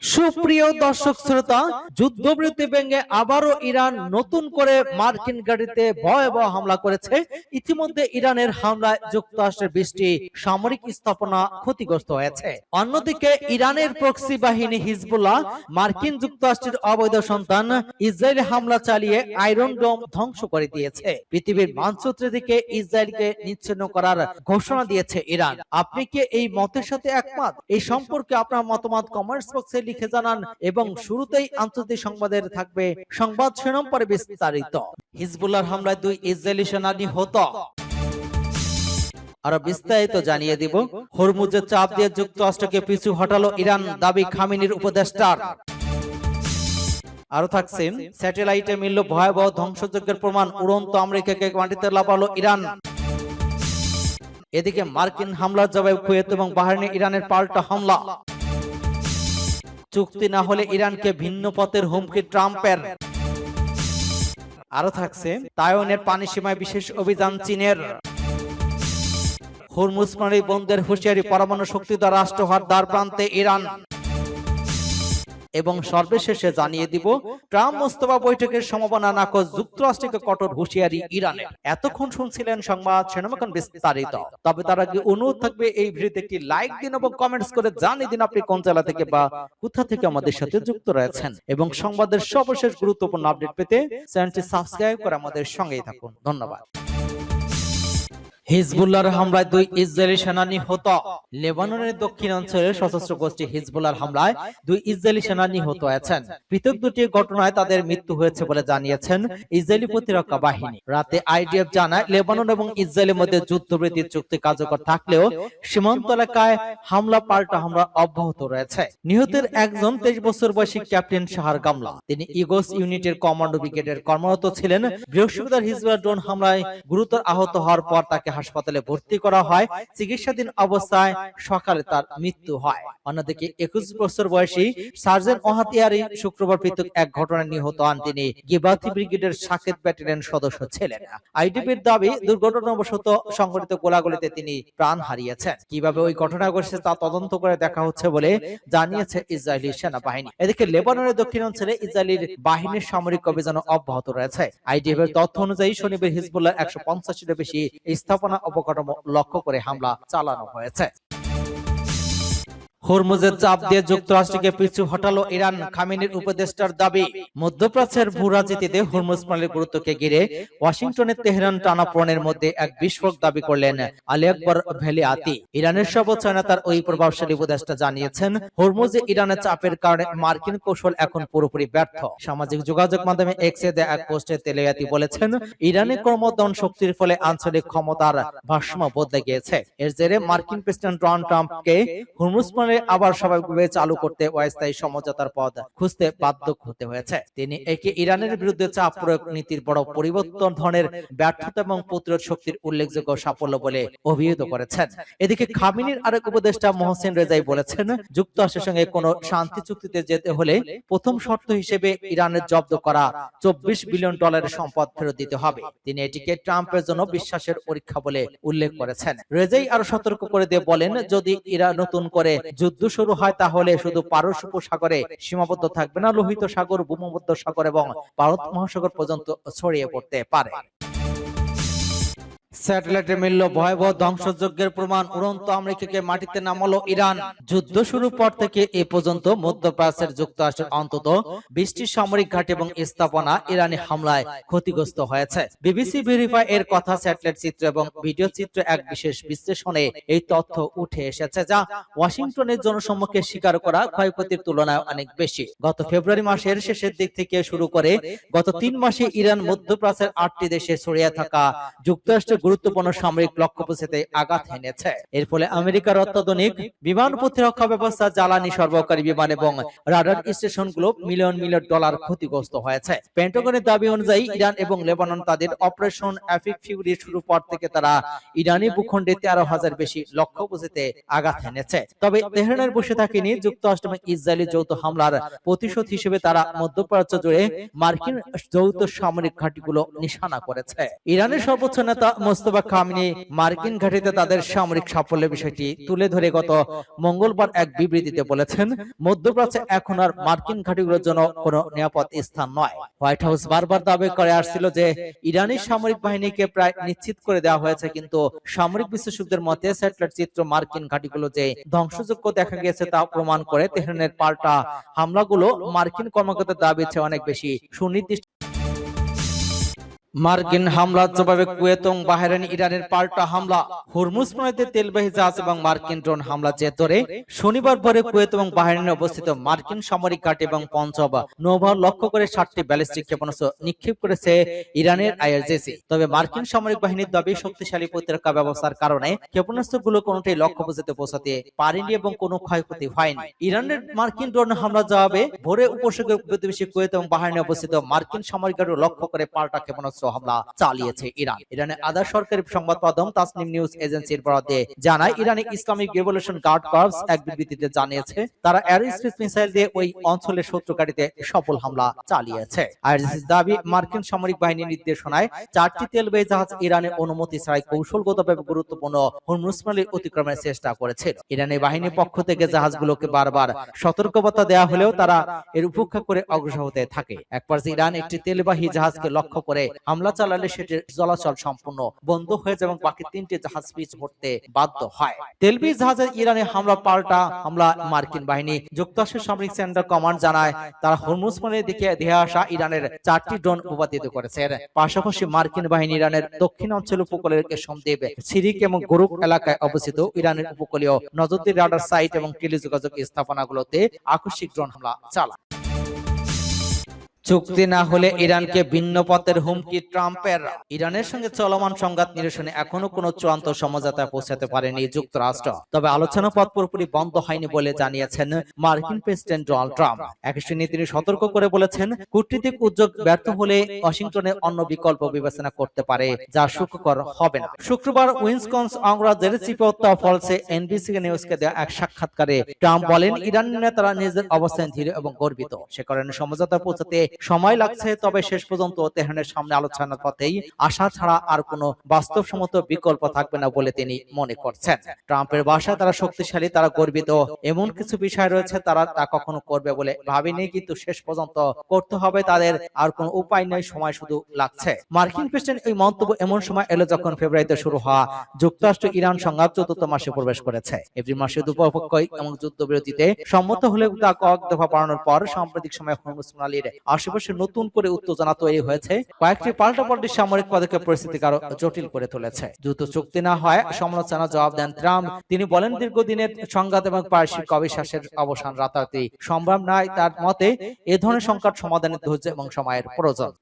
সুপ্রিয় দর্শক শ্রোতা, যুদ্ধবিরতি ভেঙে আবারও ইরান নতুন করে মার্কিন ঘাঁটিতে ভয়াবহ হামলা করেছে। ইতিমধ্যে ইরানের হামলায় যুক্তরাষ্ট্রের 20টি সামরিক স্থাপনা ক্ষতিগ্রস্ত হয়েছে। অন্যদিকে ইরানের প্রক্সি বাহিনী হিজবুল্লাহ মার্কিন যুক্তরাষ্ট্রের অবৈধ সন্তান ইসরায়েলে হামলা চালিয়ে আয়রন ডোম ধ্বংস করে দিয়েছে। পৃথিবীর মানচিত্রের দিকে ইসরায়েলকে নিচ্ছিন্ন করার ঘোষণা দিয়েছে ইরান। আপনি কি এই মতের সাথে একমত? এই সম্পর্কে আপনার মতামত কমেন্টস বক্সে লিখে জানান। এবং শুরুতেই আন্তর্জাতিক সংবাদের থাকবে সংবাদ শিরোনাম, পরে বিস্তারিত। হিজবুল্লাহর হামলায় 2 ইসরায়েলি সেনা নিহত। আরো বিস্তারিত জানিয়ে দিব। হরমুজের চাপ দিয়ে যুক্তরাষ্ট্রকে পিছু হটালো ইরান, দাবি খামেনির উপদেষ্টার। আরো থাকছেন, স্যাটেলাইটে মিলল ভয়াবহ ধ্বংসযজ্ঞের প্রমাণ, উড়ন্ত আমেরিকাকে মাটিতে লাফালো ইরান। এদিকে মার্কিন হামলার জবাবে কুয়েত এবং বাহরাইনে ইরানের পাল্টা হামলা। চুক্তি না হলে ইরানকে ভিন্ন পথের হুমকি ট্রাম্পের। আরো থাকছে, তাইওয়ানের পানি সীমায় বিশেষ অভিযান চীনের। হরমুজ প্রণালী বন্ধের হুঁশিয়ারি, পরমাণু শক্তিধর রাষ্ট্র হওয়ার দ্বার প্রান্তে ইরান। এবং সর্বশেষে জানিয়ে দিব, ট্রাম্প মোস্তফা বৈঠকের সম্ভাবনা নাকচ, যুক্তরাষ্ট্রকে কঠোর হুঁশিয়ারি ইরানের। এতক্ষণ শুনছিলেন সংবাদ শিরোনাম, বিস্তারিত। তবে তার আগে অনুরোধ থাকবে, এই ভিডিওতে একটি লাইক দিন এবং কমেন্টস করে জানিয়ে দিন আপনি কোন জেলা থেকে বা কোথা থেকে আমাদের সাথে যুক্ত রয়েছেন। এবং সংবাদের সর্বশেষ গুরুত্বপূর্ণ আপডেট পেতে চ্যানেলটি সাবস্ক্রাইব করে আমাদের সঙ্গেই থাকুন। ধন্যবাদ। হিজবুল্লাহর হামলায় 2 ইসরায়েলি সেনা নিহত। লেবাননের দক্ষিণাঞ্চলের সশস্ত্র গোষ্ঠী হিজবুল্লাহর হামলায় 2 ইসরায়েলি সেনা নিহত হয়েছেন। পৃথক দুটি ঘটনায় তাদের মৃত্যু হয়েছে বলে জানিয়েছেন ইসরায়েলি প্রতিরক্ষা বাহিনী। রাতে আইডিএফ জানায়, লেবানন এবং ইসরায়েলের মধ্যে যুদ্ধবিরতির চুক্তি কার্যকর থাকলেও সীমান্ত এলাকায় হামলা পাল্টা হামলা অব্যাহত রয়েছে। নিহতের একজন 23 বছর বয়সী ক্যাপ্টেন শাহর গামলা। তিনি ইগোস ইউনিটের কমান্ডো ব্রিগেডের কর্মরত ছিলেন। বৃহস্পতিবার হিজবুল্লাহর ড্রোন হামলায় গুরুতর আহত হওয়ার পর তাকে হাসপাতালে ভর্তি করা হয়। চিকিৎসাধীন অবস্থায় সকালে তার মৃত্যু হয়। অন্যদিকে 21 বছর বয়সী সার্জেন্ট ওহাতিয়ারি শুক্রবার পৃথক এক ঘটনায় নিহত হন। তিনি গিবাথি ব্রিগেডের সাকেত ব্যাটালিয়ন সদস্য ছিলেন। আইডিপির দাবি, দুর্ঘটনাবশত সংঘটিত গোলাগুলিতে তিনি প্রাণ হারিয়েছেন। কিভাবে ওই ঘটনা ঘটেছে তা তদন্ত করে দেখা হচ্ছে বলে জানিয়েছে ইসরায়েলি সেনাবাহিনী। এদিকে লেবাননের দক্ষিণাঞ্চলে ইসরায়েলির বাহিনীর সামরিক অভিযান অব্যাহত রয়েছে। আইডিএফ এর তথ্য অনুযায়ী শনিবার হিজবুল্লাহ 150টিরও বেশি স্থাপনা অবকাঠামো লক্ষ্য করে হামলা চালানো হয়েছে। হরমুজের চাপ দিয়ে যুক্তরাষ্ট্রকে পিছু হটালো ইরান, খামেনির উপদেষ্টার দাবি। মধ্যপ্রাচ্যের ভূরাজনীতিতে হরমুজ প্রণালীর গুরুত্বকে ঘিরে ওয়াশিংটনের তেহরান টানাপোড়েনের মধ্যে এক বিস্ফোরক দাবি করলেন আলী আকবর ভেলিয়াতি। ইরানের সর্বোচ্চ নেতার ওই প্রভাবশালী উপদেষ্টা জানিয়েছেন, হরমুজে ইরানের চাপের কারণে মার্কিন কৌশল এখন পুরোপুরি ব্যর্থ। সামাজিক যোগাযোগ মাধ্যমে এক্সে দেয়া এক পোস্টে তেলিয়াতি বলেছেন, ইরানের ক্রমবর্ধমান শক্তির ফলে আঞ্চলিক ক্ষমতার ভারসাম্য বদলে গিয়েছে। এর জেরে মার্কিন প্রেসিডেন্ট ডোনাল্ড ট্রাম্পকে হরমুজ আবার স্বাভাবিকভাবে চালু করতে অস্থায়ী সমঝোতার পথ খুঁজতে বাধ্য হতে হয়েছে। তিনি একে ইরানের বিরুদ্ধে চাপ প্রয়োগ নীতির বড় পরিবর্তন, ধরনের ব্যর্থতা এবং প্রতিরোধ শক্তির উল্লেখযোগ্য সাফল্য বলে অভিহিত করেছেন। এদিকে খামেনির আরেক উপদেষ্টা মোহসেন রেজাই বলেছেন, যুক্তরাষ্ট্রের সঙ্গে কোনো শান্তি চুক্তিতে যেতে হলে প্রথম শর্ত হিসেবে ইরানের জব্দ করা $24 বিলিয়ন সম্পদ ফেরত দিতে হবে। তিনি এটিকে ট্রাম্পের জন্য বিশ্বাসের পরীক্ষা বলে উল্লেখ করেছেন। রেজাই আরো সতর্ক করে দিয়ে বলেন, যদি ইরান নতুন করে যুদ্ধ শুরু হয় তাহলে শুধু পারস্য উপসাগরে সীমাবদ্ধ থাকবে না, লোহিত সাগর, ভূমধ্য সাগর এবং ভারত মহাসাগর পর্যন্ত ছড়িয়ে পড়তে পারে। স্যাটেলাইটে মিলল ভয়াবহ ধ্বংসযজ্ঞের প্রমাণ, উড়ন্ত আমেরিকাকে মাটিতে নামালো ইরান। যুদ্ধ শুরুর পর থেকে এ পর্যন্ত মধ্যপ্রাচ্যের যুক্তরাষ্ট্রের অন্তত 20টি সামরিক ঘাঁটি এবং স্থাপনা ইরানি হামলায় ক্ষতিগ্রস্ত হয়েছে। বিবিসি ভেরিফাই এর কথা, স্যাটেলাইট চিত্র এবং ভিডিও চিত্র এক বিশেষ বিশ্লেষণে এই তথ্য উঠে এসেছে, যা ওয়াশিংটনের জনসম্মুখে স্বীকার করা ক্ষয়ক্ষতির তুলনায় অনেক বেশি। গত ফেব্রুয়ারি মাসের শেষের দিক থেকে শুরু করে গত 3 মাসে ইরান মধ্যপ্রাচ্যের 8টি দেশে ছড়িয়ে থাকা যুক্তরাষ্ট্রের গুরুত্বপূর্ণ সামরিক লক্ষ্যবস্তুতে আঘাত হেনেছে। এর ফলে আমেরিকার অত্যাধুনিক বিমান প্রতিরক্ষা ব্যবস্থা, জ্বালানি সরবরাহকারী বিমান এবং রাডার স্টেশনগুলো মিলিয়ন মিলিয়ন ডলার ক্ষতিগ্রস্ত হয়েছে। পেন্টাগনের দাবি অনুযায়ী ইরান এবং লেবানন তাদের অপারেশন এপিক ফিউরি শুরু পর থেকে তারা ইরানি ভূখণ্ডে 13,000 বেশি লক্ষ্যবস্তুতে আঘাত হেনেছে। তবে তেহরানের বসে থাকেনি। যুক্তরাষ্ট্র এবং ইসরায়েলি যৌথ হামলার প্রতিশোধ হিসেবে তারা মধ্যপ্রাচ্য জুড়ে মার্কিন যৌথ সামরিক ঘাঁটিগুলো নিশানা করেছে। ইরানের সর্বোচ্চ নেতা মোস্তফা খামেনি মার্কিন ঘাঁটিতে তাদের সামরিক সাফল্যের বিষয়টি তুলে ধরে গত মঙ্গলবার এক বিবৃতিতে বলেছেন, মধ্যপ্রাচ্যে এখন আর মার্কিন ঘাঁটিগুলোর জন্য কোনো নিরাপদ স্থান নয়। হোয়াইট হাউস বারবার দাবি করে আসছিল যে ইরানি সামরিক বাহিনীকে প্রায় নিশ্চিত করে দেওয়া হয়েছে, কিন্তু সামরিক বিশ্লেষকদের মতে স্যাটেলাইট চিত্র মার্কিন ঘাঁটিগুলো যে ধ্বংসযোগ্য দেখা গেছে তা প্রমাণ করে তেহরানের পাল্টা হামলাগুলো মার্কিন কর্মকর্তার দাবির চেয়ে অনেক বেশি সুনির্দিষ্ট। মার্কিন হামলার জবাবে কুয়েত এবং বাহরাইন ইরানের পাল্টা হামলা। হরমুজ প্রণালীতে তেলবাহী জাহাজ এবং মার্কিন ড্রোন হামলা জের ধরে শনিবার ভোরে কুয়েত এবং বাহরাইনে অবস্থিত মার্কিন সামরিক ঘাঁটি এবং পঞ্চব নৌবহর লক্ষ্য করে 7টি ব্যালিস্টিক ক্ষেপণাস্ত্র নিক্ষেপ করেছে ইরানের আইআরজিসি। তবে মার্কিন সামরিক বাহিনীর দাবি শক্তিশালী প্রতিরক্ষা ব্যবস্থার কারণে ক্ষেপণাস্ত্রগুলো কোনোটাই লক্ষ্য পৌঁছাতে পারেনি এবং কোনো ক্ষয়ক্ষতি হয়নি। ইরানের মার্কিন ড্রোন হামলার জবাবে ভোরে উপসাগরীয় প্রতিবেশী কুয়েত এবং বাহরাইনে অবস্থিত মার্কিন সামরিক ঘাঁটি লক্ষ্য করে পাল্টা ক্ষেপণাস্ত্র হামলা চালিয়েছে ইরান। ইরানের আধা সরকারি সংবাদ মাধ্যম তাসনিম নিউজ এজেন্সির বরাতে জানায়, ইরানি ইসলামিক রেভলিউশন গার্ড কর্পস এক বিবৃতিতে জানিয়েছে তারা এয়ারস্পেস মিসাইল দিয়ে ওই অঞ্চলের শত্রু ঘাঁটিতে সফল হামলা চালিয়েছে। আইআরজিসির দাবি, মার্কিন সামরিক বাহিনীর নির্দেশনায় 4টি তেলবাহী জাহাজ ইরানের অনুমতি ছাড়াই কৌশলগতভাবে গুরুত্বপূর্ণ হরমুজ প্রণালী অতিক্রমের চেষ্টা করেছিল। ইরানি বাহিনীর পক্ষ থেকে জাহাজগুলোকে বারবার সতর্কবার্তা দেওয়া হলেও তারা এর উপেক্ষা করে অগ্রসর হতে থাকে। এক পর্যায়ে ইরান একটি তেলবাহী জাহাজকে লক্ষ্য করে হামলা চালালে সেটির চলাচল সম্পূর্ণ বন্ধ হয়ে যায় এবং বাকি 3টি জাহাজ পিছু হটতে বাধ্য হয়। তেলবাহী জাহাজের ইরানি পাল্টা হামলা মার্কিন বাহিনী। যুক্তরাষ্ট্রের সামরিক সেন্টার কমান্ড জানায়, তারা হরমুজ প্রণালী দিকে ধেয়ে আসা ইরানের 4টি ড্রোন ভূপাতিত করেছে। পাশাপাশি মার্কিন বাহিনী ইরানের দক্ষিণাঞ্চল উপকূলের কেশমদ্বীপ, সিরিক এবং গোরুক এলাকায় অবস্থিত ইরানের উপকূলীয় নজরদারি রাডার সাইট এবং টেলিযোগাযোগ স্থাপনাগুলোতে আকস্মিক ড্রোন হামলা চালায়। চুক্তি না হলে ইরানকে ভিন্ন পথের হুমকি ট্রাম্পের। ইরানের সঙ্গে চলমান সংঘাত নিরসনে এখনো কোনো চূড়ান্ত সমঝোতায় পৌঁছাতে পারেনি যুক্তরাষ্ট্র। তবে আলোচনা পথ পুরোপুরি বন্ধ হয়নি বলে জানিয়েছেন মার্কিন প্রেসিডেন্ট ডোনাল্ড ট্রাম্প। একই সঙ্গে তিনি সতর্ক করে বলেছেন, কূটনৈতিক উদ্যোগ ব্যর্থ হলে ওয়াশিংটনের অন্য বিকল্প বিবেচনা করতে পারে, যা সুখকর হবে না। শুক্রবার উইসকনসিন অঙ্গরাজ্যের চিফ অফ দ্য ফলসে এনবিসি নিউজকে দেওয়া এক সাক্ষাৎকারে ট্রাম্প বলেন, ইরানের নেতারা নিজেদের অবস্থান ধীর এবং গর্বিত, সে কারণে সমঝোতা পৌঁছাতে সময় লাগছে। তবে শেষ পর্যন্ত তেহরানের সামনে আলোচনার পথেই আশা ছাড়া আর কোনো বাস্তবসম্মত বিকল্প থাকবে না বলে তিনি মনে করছেন। ট্রাম্পের ভাষায় তারা শক্তিশালী, তারা গর্বিত, এমন কিছু বিষয় রয়েছে তারা তা কখনো করবে বলে ভাবেনি, কিন্তু শেষ পর্যন্ত করতে হবে তাদের, আর কোনো উপায় নেই, সময় শুধু লাগছে। মার্কিন প্রেসিডেন্ট এই মন্তব্য এমন সময় এলো যখন ফেব্রুয়ারিতে শুরু হওয়া যুক্তরাষ্ট্র ইরান সংঘাত 4র্থ মাসে প্রবেশ করেছে। এপ্রিল মাসে দুপক্ষই এবং যুদ্ধবিরতিতে সম্মত হলে তা কয়েক দফা বাড়ানোর পর সাম্প্রতিক সময়ে হরমুজ প্রণালীর আশেপাশে নতুন করে উত্তেজনা তৈরি হয়েছে। কয়েকটি পাল্টাপাল্টি সামরিক পদক্ষেপ পরিস্থিতিকে আরো জটিল করে তুলেছে। দ্রুত চুক্তি না হয় সমালোচনা জবাব দেন ট্রাম্প। তিনি বলেন, দীর্ঘদিনের সংঘাত এবং পারস্পরিক অবিশ্বাসের অবসান রাতারাতি সম্ভব নয়। তার মতে এ ধরনের সংকট সমাধানের ধৈর্য এবং সময়ের প্রয়োজন।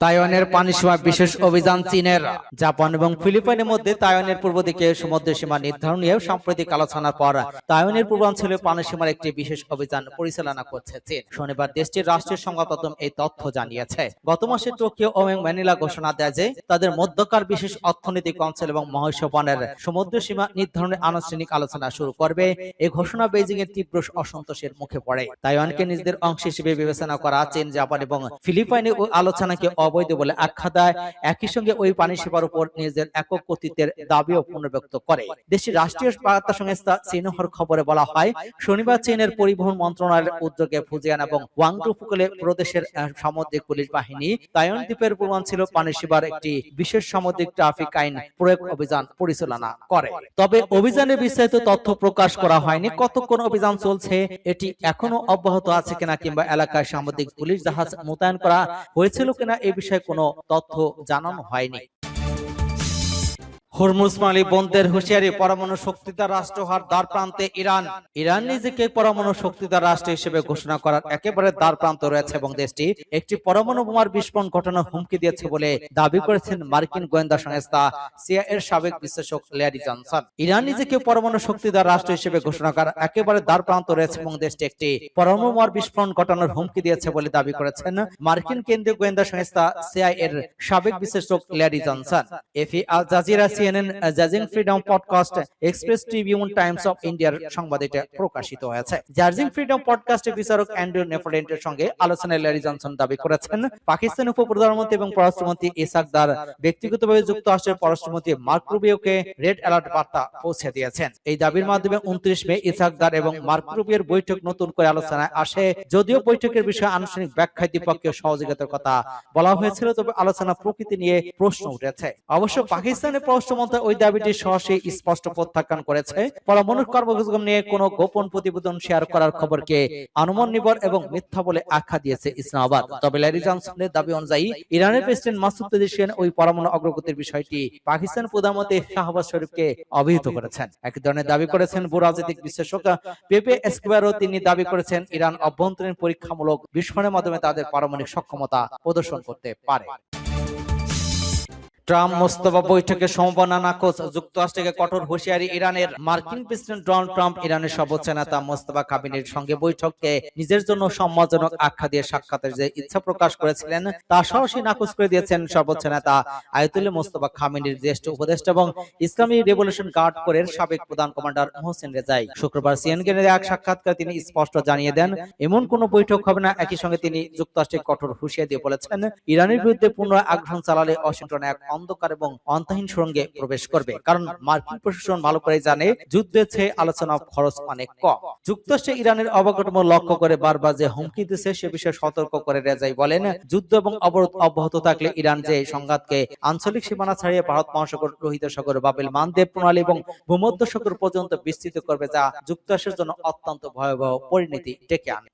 তাইওয়ানের পানি সীমা বিশেষ অভিযান চীনের। জাপান এবং ফিলিপাইনের মধ্যে তাইওয়ানের পূর্ব দিকে সমুদ্র সীমা নির্ধারণ নিয়ে সাম্প্রতিক আলোচনার পর তাইওয়ানের পূর্বাঞ্চলে পানি সীমার একটি বিশেষ অভিযান পরিচালনা করছে চীন। শনিবার দেশটির রাষ্ট্রীয় সংবাদ মাধ্যম এই তথ্য জানিয়েছে। গত মাসে টোকিও ও ম্যানিলা ঘোষণা দেয় যে তাদের মধ্যকার বিশেষ অর্থনৈতিক অঞ্চল এবং মহাসাগরের সমুদ্র সীমা নির্ধারণের আনুষ্ঠানিক আলোচনা শুরু করবে। এই ঘোষণা বেইজিং এর তীব্র অসন্তোষের মুখে পড়ে। তাইওয়ানকে নিজেদের অংশ হিসেবে বিবেচনা করা চীন, জাপান এবং ফিলিপাইনে ওই আলোচনাকে অবৈধ বলে আখ্যা দেয়। একই সঙ্গে ওই পানি সীমার উপর নিজেদের একক কর্তৃত্বের দাবিও পুনর্ব্যক্ত করে। দেশটির রাষ্ট্রীয় বার্তা সংস্থা সিনহুয়ার খবরে বলা হয়, শনিবার চীনের পরিবহন মন্ত্রণালয়ের উদ্যোগে ফুজিয়ান এবং ওয়াংডু উপকূলে প্রদেশের সামুদ্রিক পুলিশ বাহিনী তাইওয়ান দ্বীপের পূর্বাঞ্চল পানি সীমার একটি বিশেষ সামুদ্রিক ট্রাফিক আইন প্রয়োগ অভিযান পরিচালনা করে। তবে অভিযানের বিস্তারিত তথ্য প্রকাশ করা হয়নি। কতক্ষণ অভিযান চলছে, এটি এখনো অব্যাহত আছে কিনা, কিংবা এলাকায় সামুদ্রিক পুলিশ জাহাজ মোতায়েন করা হয়েছিল কিনা এ বিষয়ে কোনো তথ্য জানানো হয়নি। হরমুজ প্রণালী বন্ধের হুঁশিয়ারি, পরমাণু শক্তিধর রাষ্ট্র হওয়ার দ্বার প্রান্তে ইরান। ইরান নিজেকে পরমাণু শক্তিধর রাষ্ট্র হিসেবে ঘোষণা করার একেবারে দ্বার প্রান্তে রয়েছে এবং দেশটি একটি পরমাণু বোমার বিস্ফোরণ ঘটানোর হুমকি দিয়েছে বলে দাবি করেছেন মার্কিন গোয়েন্দা সংস্থা সিআইএ এর সাবেক বিশ্লেষক ল্যারি জনসন। ইরান নিজেকে পরমাণু শক্তিধর রাষ্ট্র হিসেবে ঘোষণা করার একেবারে দ্বার প্রান্তে রয়েছে এবং দেশটি একটি পরমাণু বোমার বিস্ফোরণ ঘটানোর হুমকি দিয়েছে বলে দাবি করেছেন মার্কিন কেন্দ্রীয় গোয়েন্দা সংস্থা সিআইএ এর সাবেক বিশ্লেষক ল্যারি জনসন। এফি আল জাজিরা সিএনএন, জাজিং Freedom podcast, Express Tribune, Times of ইন্ডিয়ার সংবাদে এটা প্রকাশিত হয়েছে। জাজিং ফ্রিডম পডকাস্টে বিচারক অ্যান্ড্রু নেফোডেন্টের সঙ্গে আলোচনায় ল্যারি জনসন দাবি করেছেন, পাকিস্তানের উপপ্রধানমন্ত্রী এবং পররাষ্ট্রমন্ত্রী ইসাক দার ব্যক্তিগতভাবে যুক্তরাষ্ট্রের পররাষ্ট্রমন্ত্রী মার্ক রুবিওকে রেড অ্যালার্ট বার্তা পৌঁছে দিয়েছেন। এই দাবির মাধ্যমে 29 মে ইসাক দার এবং মার্ক রুবিওর বৈঠক নতুন করে আলোচনায় আসে। যদিও বৈঠকের বিষয়ে আনুষ্ঠানিক ব্যাখ্যায় দ্বিপক্ষীয় সহযোগিতার কথা বলা হয়েছিল, তবে আলোচনা প্রকৃতি নিয়ে প্রশ্ন উঠেছে। অবশ্য পাকিস্তানের পররাষ্ট্র মন্ত্রণালয় ওই দাবিটি সরাসরি স্পষ্ট প্রত্যাখ্যান করেছে। পরমাণু কর্মসূচি নিয়ে কোনো গোপন প্রতিবেদন শেয়ার করার খবরকে অনুমান নির্ভর এবং মিথ্যা বলে আখ্যা দিয়েছে ইসলামাবাদ। তবে ল্যারি জনসনের দাবি অনুযায়ী ইরানের প্রেসিডেন্ট মাসুদ পেজিশিয়ান ওই পরমাণু অগ্রগতির বিষয়টি পাকিস্তান প্রধানমন্ত্রী শাহবাজ শরীফকে অবহিত করেছেন। একই ধরনের দাবি করেছেন ভূরাজনৈতিক বিশ্লেষক পেপে এসকোবারও। তিনি দাবি করেছেন ইরান অভ্যন্তরীণ পরীক্ষামূলক বিস্ফোরণের মাধ্যমে তাদের পারমাণবিক সক্ষমতা প্রদর্শন করতে পারে। ট্রাম্প মোস্তফা বৈঠকের সম্ভাবনা নাকচ, যুক্তরাষ্ট্রকে কঠোর হুঁশিয়ারি ইরানের। মার্কিন প্রেসিডেন্ট ডোনাল্ড ট্রাম্প ইরানের সর্বোচ্চ নেতা মোস্তফা কামিনির সঙ্গে বৈঠককে নিজের জন্য সম্মানজনক আখ্যা দিয়ে সাক্ষাতের যে ইচ্ছা প্রকাশ করেছিলেন তা সরাসরি নাকচ করে দিয়েছেন সর্বোচ্চ নেতা আয়াতুল্লাহ মোস্তফা খামেনির জ্যেষ্ঠ উপদেষ্টা এবং ইসলামী রেভলিউশন গার্ড কোরের সাবেক প্রধান কমান্ডার মোহসেন রেজাই। শুক্রবার সিএনএনের এক সাক্ষাৎকারে তিনি স্পষ্ট জানিয়ে দেন, এমন কোনো বৈঠক হবে না। একই সঙ্গে তিনি যুক্তরাষ্ট্রকে কঠোর হুঁশিয়ারি দিয়ে বলেছেন, ইরানের বিরুদ্ধে পুনরায় আগ্রাসন চালালে ওয়াশিংটন এক অন্ধকার এবং অন্তহীন সুড়ঙ্গে প্রবেশ করবে। কারণ মার্কিন প্রশাসন ভালো করে জানে যুদ্ধের চেয়ে আলোচনা খরচ অনেক কম। যুক্তরাষ্ট্র ইরানের অবকাঠামো লক্ষ্য করে বারবার যে হুমকি দিচ্ছে সে বিষয়ে সতর্ক করে রেজাই বলেন, যুদ্ধ এবং অবরোধ অব্যাহত থাকলে ইরান যে সংঘাতকে আঞ্চলিক সীমানা ছাড়িয়ে ভারত মহাসাগর, লোহিত সাগর, বাবেল মানদেব প্রণালী এবং ভূমধ্য সাগর পর্যন্ত বিস্তৃত করবে, যা যুক্তরাষ্ট্রের জন্য অত্যন্ত ভয়াবহ পরিণতি ডেকে আনে।